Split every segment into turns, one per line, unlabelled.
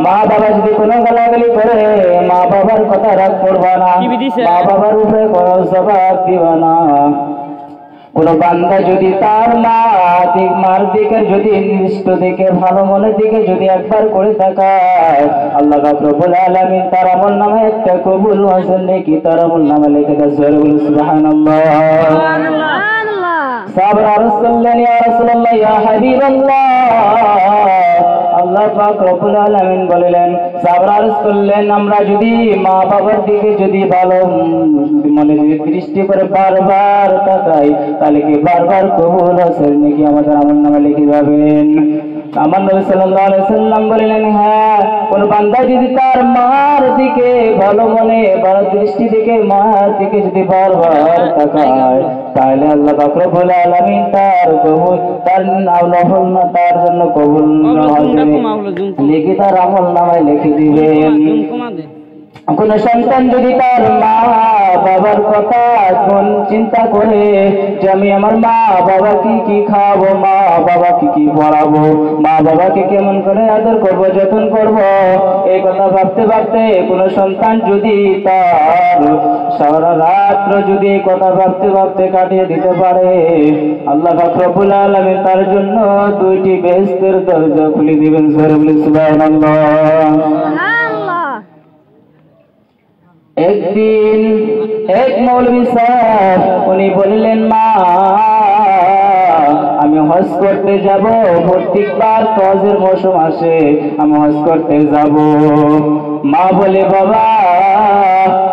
মা বাবা যদি কোনো গালাগালি করে মা বাবার কথা রাগ করবা না, মা বাবার উপরে কোনো জবাব দিবা না। কোন বান্দা যদি তার মার দিকে যদি নিষ্ঠ দিকে ভালো মনের দিকে যদি একবার করে তাকায়, আল্লাহ রব্বুল আলামিন তার আমল নামে একটা কবুল ওয়াজিব নেকি তার আমল নামে লিখে দেয়। সুবহানাল্লাহ। সাহাবা আরজ করলেন, ইয়া রাসূলুল্লাহ, ইয়া হাবিবাল্লাহ। আল্লাহ পাক রব্বুল আলামিন বললেন, সাহাবা আরজ করলেন, আমরা যদি মা বাবার দিকে যদি ভালো মনে দৃষ্টি করে বারবার তাকাই, তাহলে কি বারবার কবুল হোসেন নাকি আমাদের আমল নামে লিখে যাবেন। আমার নবী সাল্লাল্লাহু আলাইহি সাল্লাম বললেন, হ্যাঁ, কোন বান্দা যদি তার মার দিকে ভালো মনে ভালো দৃষ্টি দিকে মার দিকে যদি বারবার তাকায়, তাহলে আল্লাহ পাক রব্বুল আলামিন তার কবুল তার আমল না তার জন্য কবুল লিখে তার আমল নামায় লিখে দিবেন। কোন সন্তান যদি তার মা বাবার কথা কোন চিন্তা করে যে আমি আমার মা বাবাকে কি খাওয়াবো, মা বাবাকে কি পড়াবো, মা বাবাকে কেমন করে আদর করবো যত্ন করবো, এই কথা ভাবতে ভাবতে কোন সন্তান যদি তার সারা রাত্র যদি এই কথা ভাবতে ভাবতে কাটিয়ে দিতে পারে, আল্লাহ পাক রব্বুল আলামিন তার জন্য 2টি বেহেশতের দরজা খুলে দিবেন। সুবহানাল্লাহ। একদিন এক মৌলভী সাহেব উনি বললেন, মা আমি হজ করতে যাব, প্রত্যেকবার হজের মৌসুম আসে আমি হজ করতে যাব। মা বলে, বাবা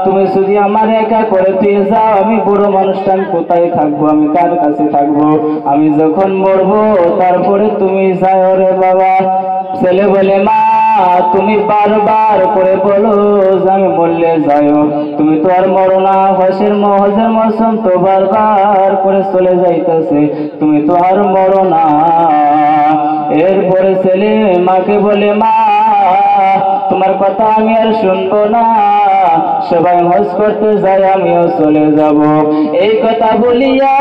তুমি যদি আমার একা করে দিয়ে যাও, আমি বুড়ো মানুষটা আমি কোথায় থাকবো, আমি কার কাছে থাকবো, আমি যখন মরবো তারপরে তুমি যাও রে বাবা। ছেলে বলে, মা তুমি বারবার করে বলো যে আমি মরলে যাও, তুমি তো আর মরো না, হজের মৌসুম তো বারবার করে চলে যাইতেছে, তুমি তো আর মরো না। এরপরে ছেলে মাকে বলে, মা তোমার কথা আমি আর শুনবো না, সবাই হজ করতে যায় আমিও চলে যাব। এই কথা বলিয়া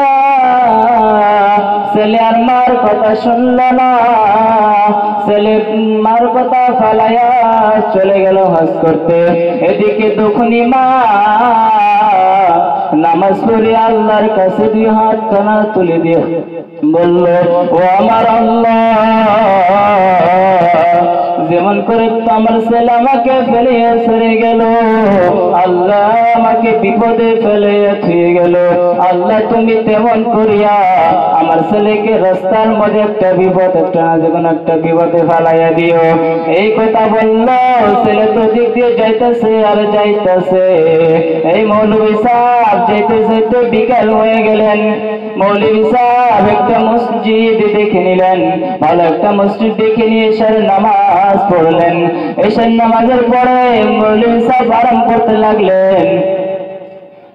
ছেলে আর মার কথা শুনল না, ছেলে মার কথা ফালাইয়া চলে গেল হজ করতে। এদিকে দুখনি মা নামাজ পড়ে আল্লাহর কাছে 2 হাত খানা তুলে দিয়ে বলল, ও আমার আল্লাহ, যেমন করে আমার ছেলে আমাকে ফেলে ছেড়ে গেল, আল্লাহ আমাকে বিপদে ফেলে ছুঁয়ে গেল, আল্লাহ তুমি তেমন করিয়া আমার ছেলেকে রাস্তার মধ্যে একটা বিপদ একটা বিপদে ফালাইয়া দিও। এই কথা বলল, ছেলে তো দিক দিয়ে যাইতেছে আর যাইতেছে। এই মৌলভী সাহেব যেতে যেতে বিকাল হয়ে গেলেন। মৌলভী সাহেব একটা মসজিদ দেখে নিলেন, ভালো একটা মসজিদ দেখে নিয়ে এশার নামাজ পড়লেন। এশার নামাজের পরে মৌলভী সাহেব আরাম করতে লাগলেন।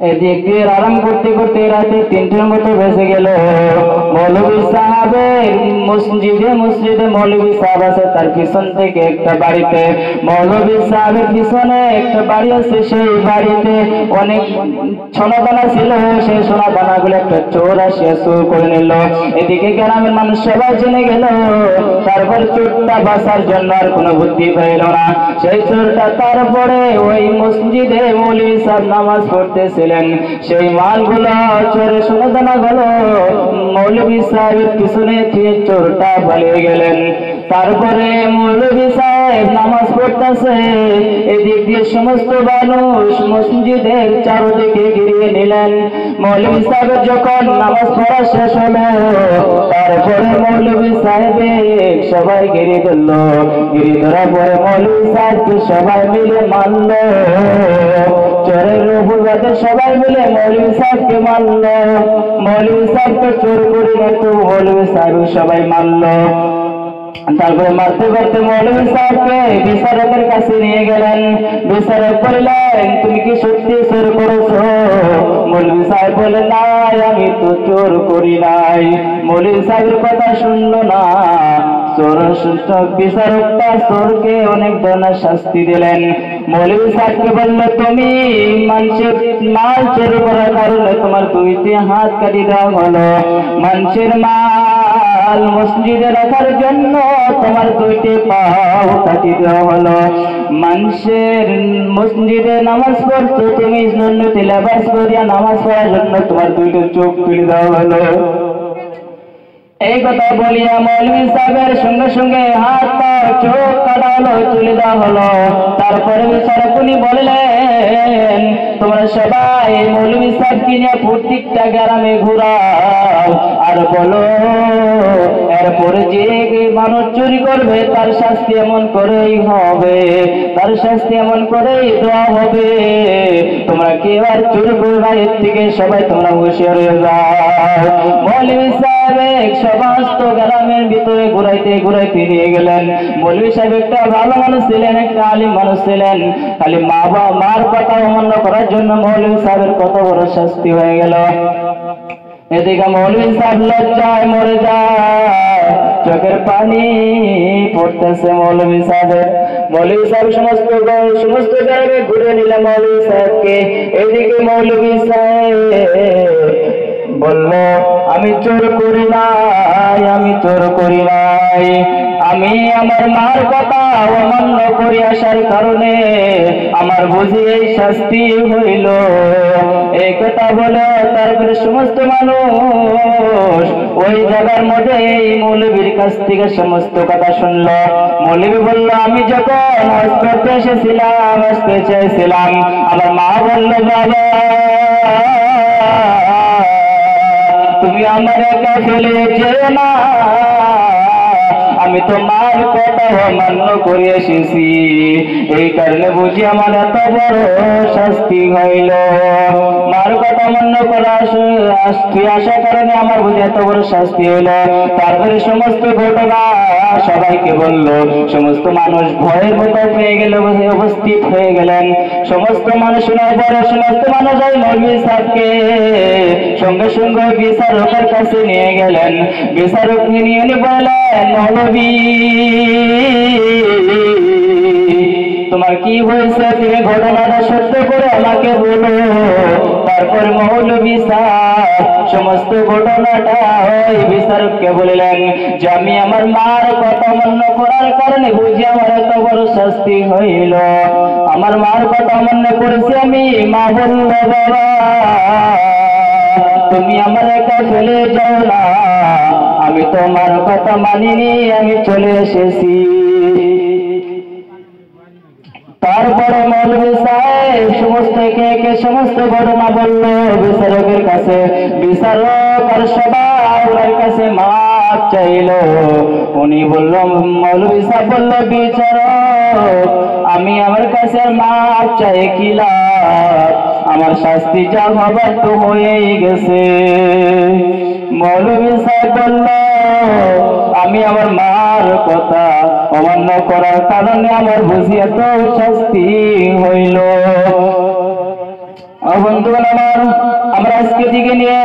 এদিক দিয়ে আরাম করতে করতে রাতে 3টের মতো বেজে গেল। মৌলভী সাহেবের মসজিদে মৌলভী সাহেব আছে, তার পিছন থেকে একটা বাড়িতে মৌলভী সাহেবের পিছনে একটা বাড়ি আছে, সেই বাড়িতে অনেক সোনাদানা ছিল, সেই সোনাদানা গুলো একটা চোর আসিয়া চোর করে নিল। এদিকে গ্রামের মানুষ সবাই জেনে গেল। তারপর চোরটা বাঁচার জন্য আর কোনো বুদ্ধি পাইল না, সেই চোরটা তারপরে ওই মসজিদে মৌলভী সাহেব নামাজ পড়তেছিল, সেই মালগুলো চোরে সোনাদানা গুলো মৌলভী সাহেবের পিছনে দিয়ে চোরটা পালিয়ে গেলেন। তারপরে মৌলভী সাহেব নামাজ পড়তেছে, এদিক দিয়ে সমস্ত মানুষ মসজিদের চারদিকে ঘিরিয়ে নিলেন। মৌলভী সাহেবের যখন নামাজ পড়া শেষ হলো, তারপরে মৌলভী সাহেবের সবাই ঘিরে ধরল। ঘিরে ধরার পরে মৌলভী সাহেবকে সবাই মিলে মারল। চোরের অপরাধে সবাই মিলে মৌলভী সাহেবকে মারল। মৌলভী সাহেবকে চোর করে তো মৌলভী সাহেব সবাই মারল। তারপরে মারতে মারতে মৌলভী সাহেবকে বিচারকের কাছে নিয়ে গেলেন। বিচারক বললেন, তুমি কি সত্যি চোর করেছো? মৌলভী সাহেব বলে, নাই আমি তো চোর করি নাই। মৌলভী সাহেবের কথা শুনলো না। বিচারকটা চোরকে অনেক ধরনের শাস্তি দিলেন। মৌলভী সাহেবকে বললো, তুমি মানুষের মাল চোর করার কারণে তোমার 2টি হাত কাটি দেওয়া হলো। মানুষের মাল বিশাল মসজিদে রাখার জন্য তোমার দুইটি পাও কাটি দেওয়া হলো। মানুষের মসজিদে নামাজ পড়ছো তুমি, সুন্নতি লেবাস করিয়া নামাজ পড়ার জন্য তোমার দুইটা চোখ তুলে দেওয়া হলো। এই কথা বলিয়া মৌলভী সাহেবের সঙ্গে সঙ্গে হাত পা চোখ কাটা হলো, তুলে দেওয়া হলো। তারপরে বিচারক উনি বললেন, তোমরা সবাই মৌলভী সাহেবকে নিয়ে প্রত্যেকটা গ্রামে ঘুরাও আর বলো, এরপরে যে মানুষ চুরি করবে তার শাস্তি এমন করেই হবে, তার শাস্তি এমন করেই দেওয়া হবে। তোমরা কেউ আর চুরি করবে, এর থেকে সবাই তোমরা হুঁশিয়ার হয়ে যাও। মৌলভী সাহেব সমস্ত গ্রামের ভিতরে ঘুরাইতে ঘুরাইতে নিয়ে গেলেন। মৌলভী সাহেব একটা ভালো মানুষ ছিলেন, একটা আলিম মানুষ ছিলেন। খালি মার কথা অমান্য করার জন্য মৌলভী সাহেবের কত বড় শাস্তি হয়ে গেল। এদিকে মৌলভী সাহেব লজ্জায় মরে যায়, চোখের পানি পড়তেছে মৌলভী সাহেবের। মৌলভী সাহেব সমস্ত গ্রামে ঘুরে নিলে মৌলভী সাহেবকে। এদিকে মৌলভী সাহেব বলল, আমি চোর করি নাই, আমি চোর করি নাই, আমি আমার মার কথা অমান্য করি আসার কারণে আমার বুঝি এই শাস্তি হইল। এই কথা বলে তারপরে সমস্ত মানুষ ওই জায়গার মধ্যে এই মৌলভীর কাছ থেকে সমস্ত কথা শুনল। মৌলভী বলল, আমি যখন হজ করতে এসেছিলাম, আসতে চেয়েছিলাম, আমার মা বলল, বাবা তুমি আমার একা ফেলে যেও না, আমি তো মার কথা অমান্য করে এসেছি, এই কারণে বুঝি আমার এত বড় শাস্তি হইল। মার কথা অমান্য করা আসার কারণে আমার বুঝি এত বড় শাস্তি হইল। তারপরে সমস্ত ঘটনা সবাইকে বলল। সমস্ত মানুষ ভয়ের মতো পেয়ে গেল, উপস্থিত হয়ে গেলেন। সমস্ত মানুষ শোনার পরে সমস্ত মানুষ ওই মৌলভী সাহেবকে সঙ্গে সঙ্গে বিচারকের কাছে নিয়ে গেলেন। বিচারক নিয়ে বললেন, মৌলভী তোমার কি হয়েছে, তুমি ঘটনাটা সত্য করে আমাকে বলো। তারপর মৌলভী সাহেব সমস্ত ঘটনাটা ওই বিচারককে বললেন যে আমি আমার মার কথা অমান্য করার কারণে বুঝি আমার এত বড় শাস্তি হইল। আমার মার কথা অমান্য করেছি আমি। মা বলল, বাবা তুমি আমার একা ফেলে যাও না, আমি তোমার কথা মানিনি, আমি চলে এসেছি। তারপরে মৌলভী সাহেব সমস্ত একে সমস্ত ঘটনা বলল বিচারকের কাছে। বিচারক আর সবার কাছে মাপ চাইল। উনি বলল, মৌলভী সাহেব বলল, বিচারক আমি আমার কাছে মাপ চাই কি লাভ, আমার শাস্তি যা হবার তো হয়েই গেছে। মৌলভী সাহেব বলল, আমি আমার মার কথা অমান্য করার কারণে আমার বুঝি এত শাস্তি হইল। বন্ধুগণ আমার, আমরা আজকে দিকে নিয়ে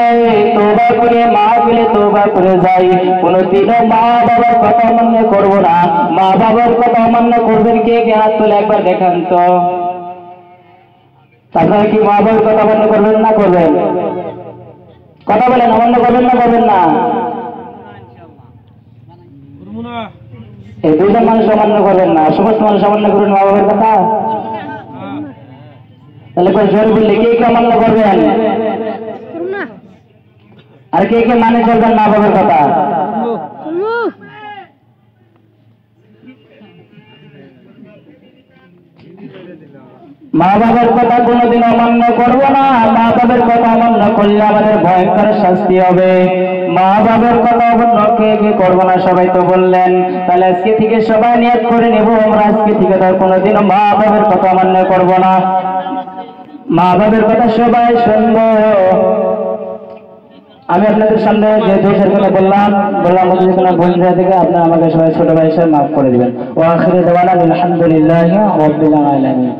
তওবা করে মাহফিলে তওবা করে যাই। কোনদিনও মা বাবার কথা অমান্য করব না। মা বাবার কথা অমান্য করবেন কে কে? হাত তুলে একবার দেখান তো। আপনারা কি মা বাবার কথা অমান্য করবেন না করবেন? কথা বলেন, অমান্য করবেন না করবেন না? এই দুইজন মানুষ অমান্য করবেন না, সমস্ত মানুষ অমান্য করবেন মা বাবার কথা। তাহলে জোর বললে কে কে অমান্য করবেন আর কে কে মানে চলবেন মা বাবার কথা? মা বাবার কথা কোনোদিন অমান্য করব না। মা বাবার কথা অমান্য করলে আমাদের ভয়ঙ্কর শাস্তি হবে। মা বাবার কথা অমান্য কে কে করবো না সবাই তো বললেন। তাহলে আজকে থেকে সবাই নিয়ত করে নেব, আমরা আজকে থেকে তার কোনোদিনও মা বাবার কথা অমান্য করব না। মা বাবার কথা সবাই শুনবো। আমি আপনাদের সামনে যে দেশের কথা বললাম যদি কোনো ভুল হয়ে থাকে আপনারা আমাকে সবাই ছোট ভাই হিসেবে মাফ করে দিবেন। ওয়া আখিরু দাওয়ানা আলহামদুলিল্লাহি রাব্বিল আলামিন।